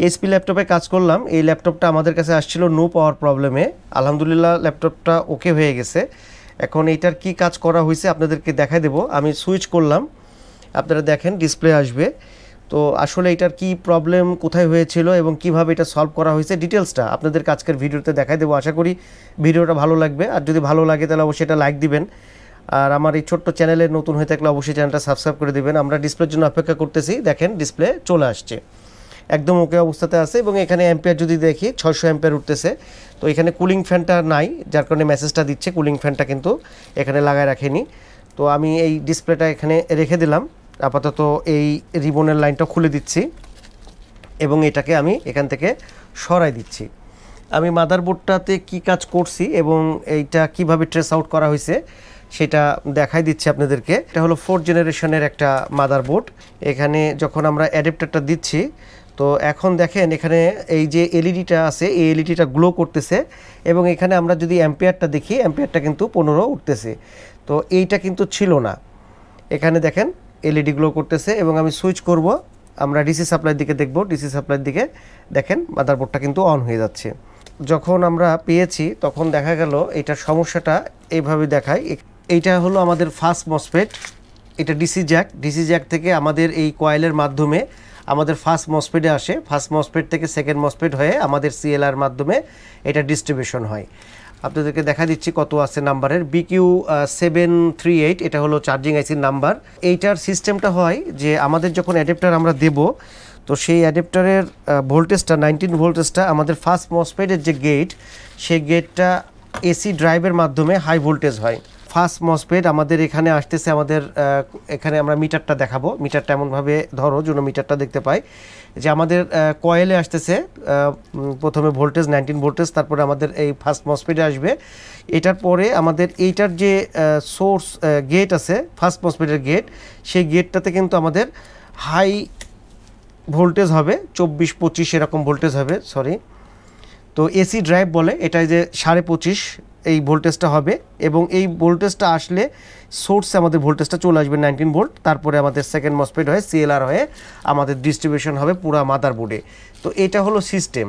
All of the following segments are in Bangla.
এইচপি ল্যাপটপে কাজ করলাম। এই ল্যাপটপটা আমাদের কাছে আসছিল নো পাওয়ার প্রবলেমে। আলহামদুলিল্লাহ ল্যাপটপটা ওকে হয়ে গেছে। এখন এইটার কি কাজ করা হয়েছে আপনাদেরকে দেখাই দেব। আমি সুইচ করলাম, আপনারা দেখেন ডিসপ্লে আসবে। তো আসলে এটার কি প্রবলেম, কোথায় হয়েছিল এবং কিভাবে এটা সলভ করা হয়েছে ডিটেলসটা আপনাদেরকে আজকের ভিডিওতে দেখাই দেবো। আশা করি ভিডিওটা ভালো লাগবে, আর যদি ভালো লাগে তাহলে অবশ্যই এটা লাইক দিবেন। আর আমার এই ছোট্ট চ্যানেলে নতুন হয়ে থাকলে অবশ্যই চ্যানেলটা সাবস্ক্রাইব করে দিবেন। আমরা ডিসপ্লের জন্য অপেক্ষা করতেছি। দেখেন ডিসপ্লে চলে আসছে, একদম ওকে অবস্থাতে আছে। এবং এখানে অ্যাম্পিয়ার যদি দেখি 600 অ্যাম্পিয়ার উঠতেছে। তো এখানে কুলিং ফ্যানটা নাই, যার কারণে মেসেজটা দিচ্ছে। কুলিং ফ্যানটা কিন্তু এখানে লাগায় রাখেনি। তো আমি এই ডিসপ্লেটা এখানে রেখে দিলাম। আপাতত এই রিবনের লাইনটা খুলে দিচ্ছি এবং এটাকে আমি এখান থেকে সরাই দিচ্ছি। আমি মাদারবোর্ডটাতে কি কাজ করছি এবং এইটা কিভাবে ট্রেস আউট করা হয়েছে সেটা দেখাই দিচ্ছি আপনাদেরকে। এটা হলো 4th জেনারেশনের একটা মাদারবোর্ড। এখানে যখন আমরা অ্যাডাপ্টারটা দিচ্ছি, তো এখন দেখেন এখানে এই যে এলইডিটা আছে, এই এলইডিটা গ্লো করতেছে। এবং এখানে আমরা যদি অ্যাম্পিয়ারটা দেখি, অ্যাম্পিয়ারটা কিন্তু 15 উঠতেছে। তো এইটা কিন্তু ছিল না। এখানে দেখেন এলইডি গ্লো করতেছে এবং আমি সুইচ করব, আমরা ডিসি সাপ্লাইয়ের দিকে দেখব। ডিসি সাপ্লাইয়ের দিকে দেখেন মাদারবোর্ডটা কিন্তু অন হয়ে যাচ্ছে। যখন আমরা পেয়েছি তখন দেখা গেল এটার সমস্যাটা এইভাবে দেখায়। এইটা হলো আমাদের ফার্স্ট মসফেট। এটা ডিসি জ্যাক থেকে আমাদের এই কয়েলের মাধ্যমে আমাদের ফার্স্ট মসফেটে আসে। ফার্স্ট মসফেট থেকে সেকেন্ড মসফেট হয়ে আমাদের সিএলআর মাধ্যমে এটা ডিস্ট্রিবিউশন হয়। আপনাদেরকে দেখা দিচ্ছি কত আছে নাম্বারের। BQ738 এটা হলো চার্জিং আইসির নাম্বার। এইটার সিস্টেমটা হয় যে আমাদের যখন অ্যাডাপ্টার আমরা দেব, তো সেই অ্যাডাপ্টারের ভোল্টেজটা 19 ভোল্টেজটা আমাদের ফার্স্ট মসফেটের যে গেট, সেই গেটটা এসি ড্রাইভের মাধ্যমে হাই ভোল্টেজ হয়। ফার্স্ট মসফেট আমাদের এখানে আসতেছে, আমাদের এখানে আমরা মিটারটা দেখাবো। মিটারটা এমনভাবে ধরো যেন মিটারটা দেখতে পাই যে আমাদের কয়েলে আসতেছে প্রথমে ভোল্টেজ 19 ভোল্টেজ, তারপরে আমাদের এই ফার্স্ট মসফেটে আসবে। এটার পরে আমাদের এইটার যে সোর্স গেট আছে, ফার্স্ট মসফেটের গেট, সেই গেটটাতে কিন্তু আমাদের হাই ভোল্টেজ হবে, 24-25 এরকম ভোল্টেজ হবে, সরি। তো এসি ড্রাইভ বলে, এটা যে 25.5 এই ভোল্টেজটা হবে। এবং এই ভোল্টেজটা আসলে সোর্সে আমাদের ভোল্টেজটা চলে আসবে 19 ভোল্ট। তারপরে আমাদের সেকেন্ড মসফেট হয়ে সিএলআর হয়ে আমাদের ডিস্ট্রিবিউশন হবে পুরো মাদারবোর্ডে। তো এটা হলো সিস্টেম।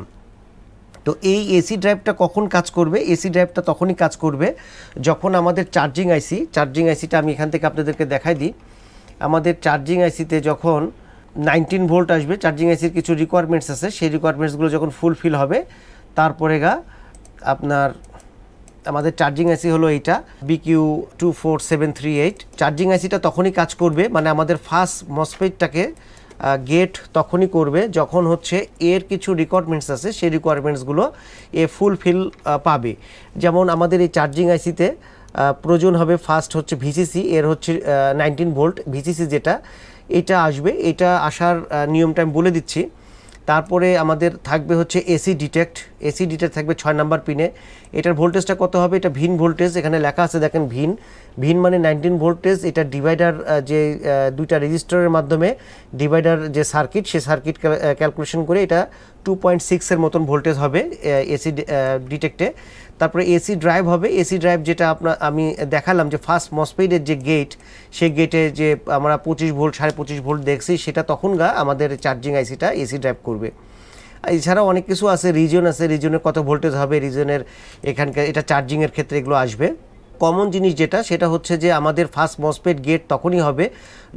তো এই এসি ড্রাইভটা কখন কাজ করবে? এসি ড্রাইভটা তখনই কাজ করবে যখন আমাদের চার্জিং আইসিটা আমি এখান থেকে আপনাদেরকে দেখাই দিই। আমাদের চার্জিং আইসিতে যখন 19 ভোল্ট আসবে, চার্জিং আইসির কিছু রিকোয়ারমেন্টস আছে, সেই রিকোয়ারমেন্টসগুলো যখন ফুলফিল হবে, তারপরে আপনার আমাদের চার্জিং আইসি হলো এইটা BQ24738। চার্জিং আইসিটা তখনই কাজ করবে, মানে আমাদের ফার্স্ট মসফেটটাকে গেট তখনই করবে যখন হচ্ছে এর কিছু রিকোয়ারমেন্টস আছে, সেই রিকোয়ারমেন্টসগুলো এ ফুলফিল পাবে। যেমন আমাদের এই চার্জিং আইসিতে প্রয়োজন হবে ফার্স্ট হচ্ছে ভিসিসি, এর হচ্ছে 19 ভোল্ট ভিসিসি যেটা, এটা আসবে। এটা আসার নিয়মটা আমি বলে দিচ্ছি। তারপরে আমাদের থাকবে হচ্ছে এসি ডিটেক্ট থাকবে 6 নাম্বার পিনে। এটার ভোল্টেজটা কত হবে? এটা ভিন ভোল্টেজ, এখানে লেখা আছে দেখেন ভিন মানে 19 ভোল্টেজ। এটা ডিভাইডার, যে দুইটা রেজিস্টারের মাধ্যমে ডিভাইডার যে সার্কিট, সে সার্কিট ক্যালকুলেশন করে এটা 2.6 এর মতন ভোল্টেজ হবে এসি ডিটেক্টে। তারপরে এসি ড্রাইভ হবে। এসি ড্রাইভ যেটা আমি দেখালাম যে ফার্স্ট মসফেটের যে গেট, সেই গেটে যে আমরা 25 ভোল্ট 25.5 ভোল্ট দেখছি, সেটা তখন আমাদের চার্জিং আইসিটা এসি ড্রাইভ করবে। এছাড়াও অনেক কিছু আছে, রিজন আছে, রিজনের কত ভোল্টেজ হবে, রিজনের এখানকার এটা চার্জিংয়ের ক্ষেত্রে এগুলো আসবে। কমন জিনিস যেটা, সেটা হচ্ছে যে আমাদের ফার্স্ট মসফেট গেট তখনই হবে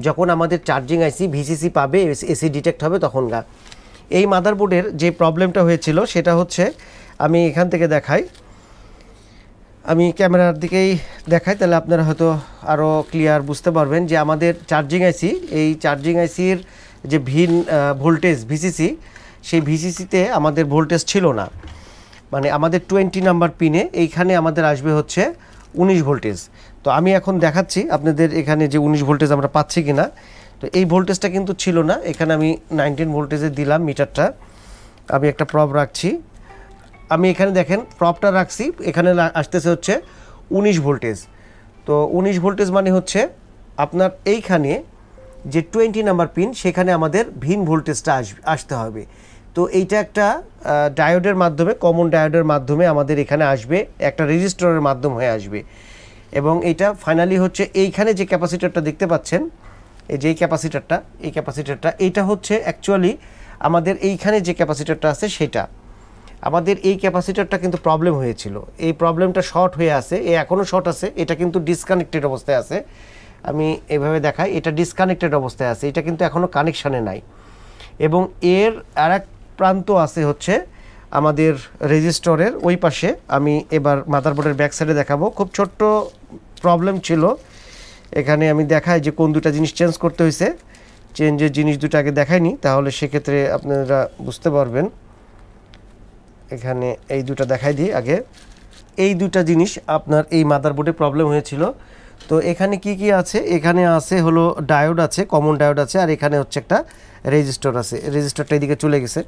যখন আমাদের চার্জিং আইসি ভিসিসি পাবে, এসি ডিটেক্ট হবে তখন। এই মাদারবোর্ডের যে প্রবলেমটা হয়েছিল সেটা হচ্ছে, আমি এখান থেকে দেখাই, আমি ক্যামেরার দিকেই দেখাই, তাহলে আপনারা হয়তো আরও ক্লিয়ার বুঝতে পারবেন যে আমাদের চার্জিং আইসি, এই চার্জিং আইসির যে ভোল্টেজ ভিসিসি, সেই ভিসিসিতে আমাদের ভোল্টেজ ছিল না। মানে আমাদের 20 নাম্বার পিনে এইখানে আমাদের আসবে হচ্ছে 19 ভোল্টেজ। তো আমি এখন দেখাচ্ছি আপনাদের এখানে যে 19 ভোল্টেজ আমরা পাচ্ছি কিনা। তো এই ভোল্টেজটা কিন্তু ছিল না। এখানে আমি 19 ভোল্টেজে দিলাম মিটারটা, আমি একটা প্রব রাখছি। আমি এখানে দেখেন প্রপটা রাখছি, এখানে আসতেছে হচ্ছে 19 ভোল্টেজ। তো 19 ভোল্টেজ মানে হচ্ছে আপনার এইখানে যে 20 নাম্বার পিন, সেখানে আমাদের ভিন ভোল্টেজটা আসতে হবে। তো এইটা একটা ডায়োডের মাধ্যমে, কমন ডায়োডের মাধ্যমে আমাদের এখানে আসবে, একটা রেজিস্টরের মাধ্যম হয়ে আসবে। এবং এটা ফাইনালি হচ্ছে এইখানে যে ক্যাপাসিটরটা দেখতে পাচ্ছেন, এই যে ক্যাপাসিটরটা, এইটা হচ্ছে অ্যাকচুয়ালি আমাদের এইখানে যে ক্যাপাসিটরটা আছে সেটা, আমাদের এই ক্যাপাসিটরটা কিন্তু প্রবলেম হয়েছিল, এই প্রবলেমটা শর্ট হয়ে আছে, এখনও শর্ট আছে, এটা কিন্তু ডিসকানেক্টেড অবস্থায় আছে। আমি এভাবে দেখাই, এটা ডিসকানেক্টেড অবস্থায় আছে, এটা কিন্তু এখনও কানেকশানে নাই। এবং এর আরেক প্রান্ত আছে হচ্ছে আমাদের রেজিস্টরের ওই পাশে। আমি এবার মাদারবোর্ডের ব্যাক সাইডে দেখাবো, খুব ছোট্ট প্রবলেম ছিল এখানে। আমি দেখাই যে কোন দুটা জিনিস চেঞ্জ করতে হয়েছে, চেঞ্জের জিনিস দুটো আগে দেখাইনি, তাহলে সেক্ষেত্রে আপনারা বুঝতে পারবেন। এখানে এই দুটো দেখাই দিই আগে। এই দুটা জিনিস আপনার এই মাদারবোর্ডে প্রবলেম হয়েছিল। তো এখানে কি কি আছে, এখানে আছে হলো ডায়োড আছে, কমন ডায়োড আছে, আর এখানে হচ্ছে একটা রেজিস্টর আছে, রেজিস্টরটা এদিকে চলে গেছে।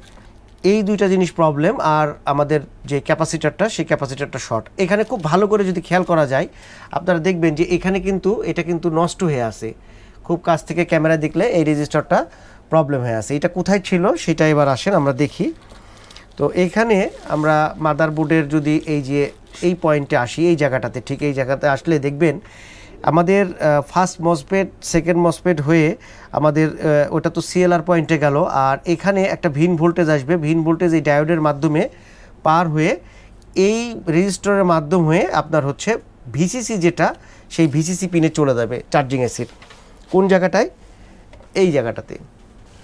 এই দুইটা জিনিস প্রবলেম, আর আমাদের যে ক্যাপাসিটরটা সেই ক্যাপাসিটরটা শর্ট। এখানে খুব ভালো করে যদি খেয়াল করা যায় আপনারা দেখবেন যে এখানে কিন্তু এটা কিন্তু নষ্ট হয়ে আছে, খুব কাছ থেকে ক্যামেরা দেখলে এই রেজিস্টরটা প্রবলেম হয়ে আছে। এটা কোথায় ছিল সেটা এবার আসেন আমরা দেখি। তো এইখানে আমরা মাদারবোর্ডের যদি এই যে এই পয়েন্টে আসি, এই জায়গাটাতে, ঠিক এই জায়গাতে আসলে দেখবেন আমাদের ফার্স্ট মসফেট সেকেন্ড মসফেট হয়ে আমাদের ওটা তো সিএলআর পয়েন্টে গেল, আর এখানে একটা ভিন ভোল্টেজ আসবে, ভিন ভোল্টেজ এই ডায়োডের মাধ্যমে পার হয়ে এই রেজিস্টরের মাধ্যম হয়ে আপনার হচ্ছে ভিসিসি, যেটা সেই ভিসিসি পিনে চলে যাবে চার্জিং এসির। কোন জায়গাটায়? এই জায়গাটাতে।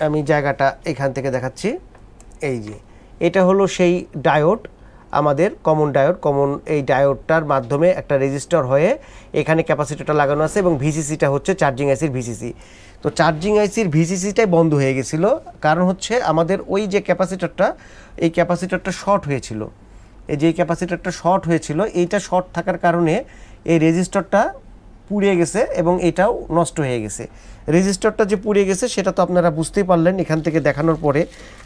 আমি জায়গাটা এখান থেকে দেখাচ্ছি। এই যে এটা হলো সেই ডায়োড, আমাদের কমন ডায়োড। কমন এই ডায়োডটার মাধ্যমে একটা রেজিস্টার হয়ে এখানে ক্যাপাসিটরটা লাগানো আছে, এবং ভিসিসিটা হচ্ছে চার্জিং আইসির ভিসিসি। তো চার্জিং আইসির ভিসিসিটাই বন্ধ হয়ে গেছিলো, কারণ হচ্ছে আমাদের ওই যে ক্যাপাসিটরটা, এই ক্যাপাসিটরটা শর্ট হয়েছিল। এই যে ক্যাপাসিটরটা শর্ট হয়েছিল, এইটা শর্ট থাকার কারণে এই রেজিস্টারটা পুড়িয়ে গেছে এবং এটাও নষ্ট হয়ে গেছে। রেজিস্টারটা যে পুড়িয়ে গেছে সেটা তো আপনারা বুঝতেই পারলেন এখান থেকে দেখানোর পরে।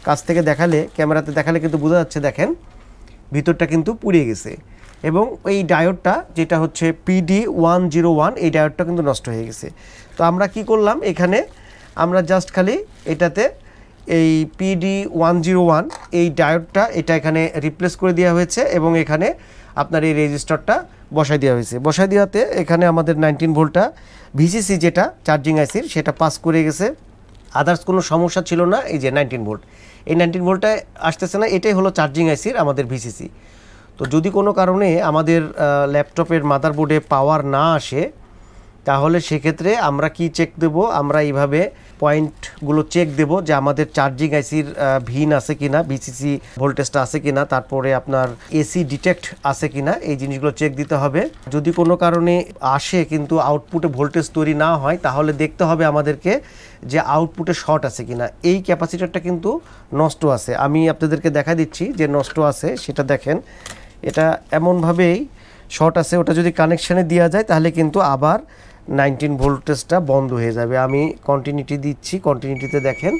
কাছ থেকে দেখালে, ক্যামেরাতে দেখালে কিন্তু বোঝা যাচ্ছে, দেখেন ভিতরটা কিন্তু পুড়িয়ে গেছে। এবং এই ডায়োডটা যেটা হচ্ছে PD101, এই ডায়োডটা কিন্তু নষ্ট হয়ে গেছে। তো আমরা কি করলাম, এখানে আমরা জাস্ট খালি এটাতে এই PD101 এই ডায়োডটা এটা এখানে রিপ্লেস করে দেওয়া হয়েছে, এবং এখানে আপনার এই রেজিস্টারটা বসাই দেওয়া হয়েছে। বসাই দেওয়াতে এখানে আমাদের 19 ভোল্টটা ভিসিসি যেটা চার্জিং আইসির সেটা পাস করে গেছে, আদার্স কোনো সমস্যা ছিল না। এই যে 19 ভোল্ট, এই 19 ভোল্টটা আসতেছে না, এটাই হলো চার্জিং আইসির আমাদের ভিসিসি। তো যদি কোনো কারণে আমাদের ল্যাপটপের মাদারবোর্ডে পাওয়ার না আসে, তাহলে সেক্ষেত্রে আমরা কি চেক দেব, আমরা এইভাবে পয়েন্টগুলো চেক দেব যে আমাদের চার্জিং আইসির ভিন আছে কিনা, ভিসিসি ভোল্টেজটা আছে কিনা, তারপরে আপনার এসি ডিটেক্ট আছে কিনা, এই জিনিসগুলো চেক দিতে হবে। যদি কোনো কারণে আসে কিন্তু আউটপুটে ভোল্টেজ তৈরি না হয়, তাহলে দেখতে হবে আমাদেরকে যে আউটপুটে শর্ট আছে কিনা। এই ক্যাপাসিটরটা কিন্তু নষ্ট আছে, আমি আপনাদেরকে দেখা দিচ্ছি যে নষ্ট আছে, সেটা দেখেন। এটা এমনভাবেই শর্ট আছে, ওটা যদি কানেকশানে দেওয়া যায় তাহলে কিন্তু আবার 19 ভোল্টেজটা বন্ধ হয়ে যাবে। আমি কন্টিনিউটি দিচ্ছি, কন্টিনিউটিতে দেখেন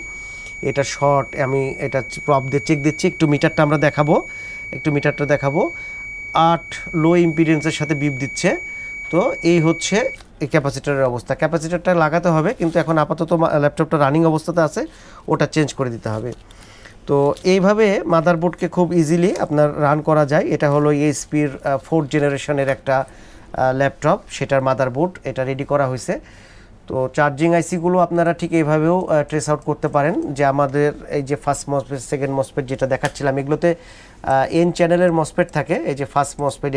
এটা শর্ট। আমি এটা প্রপ দিয়ে চেক দিচ্ছি, একটু মিটারটা আমরা দেখাবো, একটু মিটারটা দেখাবো। 8 লো ইম্পিডেন্সের সাথে বিপ দিচ্ছে। তো এই হচ্ছে এই ক্যাপাসিটরের অবস্থা। ক্যাপাসিটরটা লাগাতে হবে, কিন্তু এখন আপাতত ল্যাপটপটা রানিং অবস্থাতে আছে, ওটা চেঞ্জ করে দিতে হবে। তো এইভাবে মাদারবোর্ডকে খুব ইজিলি আপনার রান করা যায়। এটা হলো এইচপির 4th জেনারেশনের একটা ল্যাপটপ, সেটার মাদারবোর্ড এটা রেডি করা হয়েছে। তো চার্জিং আইসিগুলো আপনারা ঠিক এইভাবেও ট্রেস আউট করতে পারেন, যে আমাদের এই যে ফার্স্ট মসফেট সেকেন্ড মসফেট যেটা দেখাচ্ছিলাম, এগুলোতে এন চ্যানেলের মসফেট থাকে। এই যে ফার্স্ট মসফেট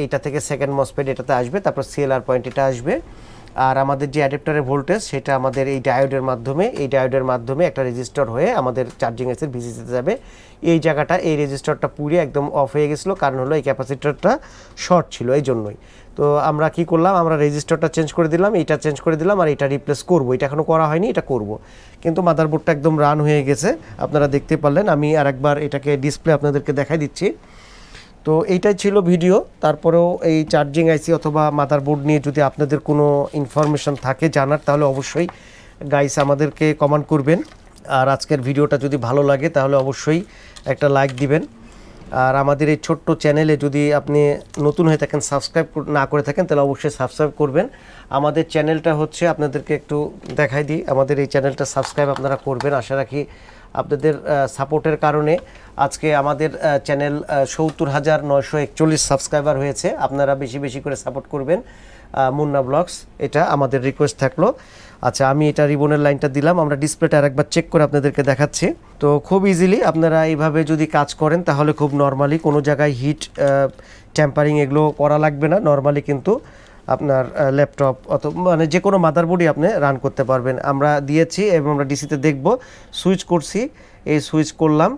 এইটা থেকে সেকেন্ড মসফেট এটাতে আসবে, তারপর সিএলআর পয়েন্ট এটা আসবে। আর আমাদের যে অ্যাডাপ্টারের ভোল্টেজ সেটা আমাদের এই ডায়োডের মাধ্যমে একটা রেজিস্টার হয়ে আমাদের চার্জিং আইসির ভিসিসিতে যাবে। এই জায়গাটা, এই রেজিস্টারটা পুড়ে একদম অফ হয়ে গেছিলো, কারণ হলো এই ক্যাপাসিটরটা শর্ট ছিল, এই জন্যই। তো আমরা কি করলাম, আমরা রেজিস্টারটা চেঞ্জ করে দিলাম, এইটা চেঞ্জ করে দিলাম, আর এটা রিপ্লেস করব। এটা এখনও করা হয়নি, এটা করব। কিন্তু মাদারবোর্ডটা একদম রান হয়ে গেছে, আপনারা দেখতে পারলেন। আমি আরেকবার এটাকে ডিসপ্লে আপনাদেরকে দেখাই দিচ্ছি। তো এইটাই ছিল ভিডিও। তারপরেও এই চার্জিং আইসি অথবা মাদারবোর্ড নিয়ে যদি আপনাদের কোনো ইনফরমেশন থাকে জানার, তাহলে অবশ্যই গাইস আমাদেরকে কমেন্ট করবেন। আর আজকের ভিডিওটা যদি ভালো লাগে তাহলে অবশ্যই একটা লাইক দিবেন। আর আমাদের এই ছোট্ট চ্যানেলে যদি আপনি নতুন হয়ে থাকেন, সাবস্ক্রাইব না করে থাকেন, তাহলে অবশ্যই সাবস্ক্রাইব করবেন। আমাদের চ্যানেলটা হচ্ছে, আপনাদেরকে একটু দেখাই দিই, আমাদের এই চ্যানেলটা সাবস্ক্রাইব আপনারা করবেন। আশা রাখি আপনাদের সাপোর্টের কারণে আজকে আমাদের চ্যানেল ৭০,৯৪১ সাবস্ক্রাইবার হয়েছে। আপনারা বেশি বেশি করে সাপোর্ট করবেন মুন্না ব্লগস, এটা আমাদের রিকোয়েস্ট থাকলো। আচ্ছা, আমি এটা রিবনের লাইনটা দিলাম, আমরা ডিসপ্লেটা আরেকবার চেক করে আপনাদেরকে দেখাচ্ছি। তো খুব ইজিলি আপনারা এইভাবে যদি কাজ করেন তাহলে খুব নর্মালি কোনো জায়গায় হিট টেম্পারিং এগুলো করা লাগবে না। নর্মালি কিন্তু আপনার ল্যাপটপ অথবা মানে যে কোনো মাদারবোর্ডই আপনি রান করতে পারবেন। আমরা দিয়েছি এবং আমরা ডিসিতে দেখব, সুইচ করছি, এই সুইচ করলাম,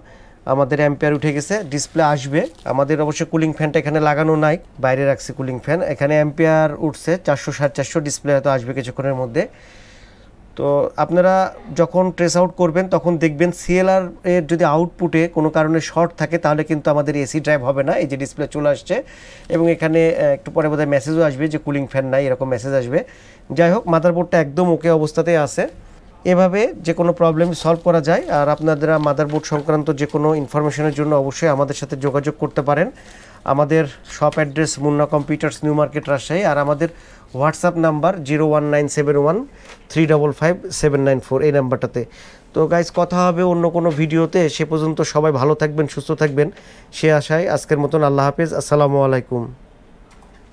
আমাদের অ্যাম্পিয়ার উঠে গেছে, ডিসপ্লে আসবে। আমাদের অবশ্যই কুলিং ফ্যানটা এখানে লাগানো নাই, বাইরে রাখছি কুলিং ফ্যান। এখানে অ্যাম্পিয়ার উঠছে 400 450, ডিসপ্লে হয়তো আসবে কিছুক্ষণের মধ্যে। তো আপনারা যখন ট্রেস আউট করবেন তখন দেখবেন সিএলআর এর যদি আউটপুটে কোনো কারণে শর্ট থাকে তাহলে কিন্তু আমাদের এসি ড্রাইভ হবে না। এই যে ডিসপ্লে চলে আসছে এবং এখানে একটু পরে বোধহয় মেসেজও আসবে যে কুলিং ফ্যান নাই, এরকম মেসেজ আসবে। যাই হোক, মাদারবোর্ডটা একদম ওকে অবস্থাতেই আছে। এভাবে যে কোনো প্রবলেম সলভ করা যায়। আর আপনারা মাদারবোর্ড সংক্রান্ত যে কোনো ইনফরমেশনের জন্য অবশ্যই আমাদের সাথে যোগাযোগ করতে পারেন। আমাদের shop address Munna Computers, New Market, Rajshahi. আর আমাদের হোয়াটসঅ্যাপ নাম্বার 01971355794, এই নাম্বারটাতে। তো গাইজ, কথা হবে অন্য কোনো ভিডিওতে। সে পর্যন্ত সবাই ভালো থাকবেন, সুস্থ থাকবেন, সে আশায় আজকের মতন আল্লাহ হাফেজ, আসসালামু আলাইকুম।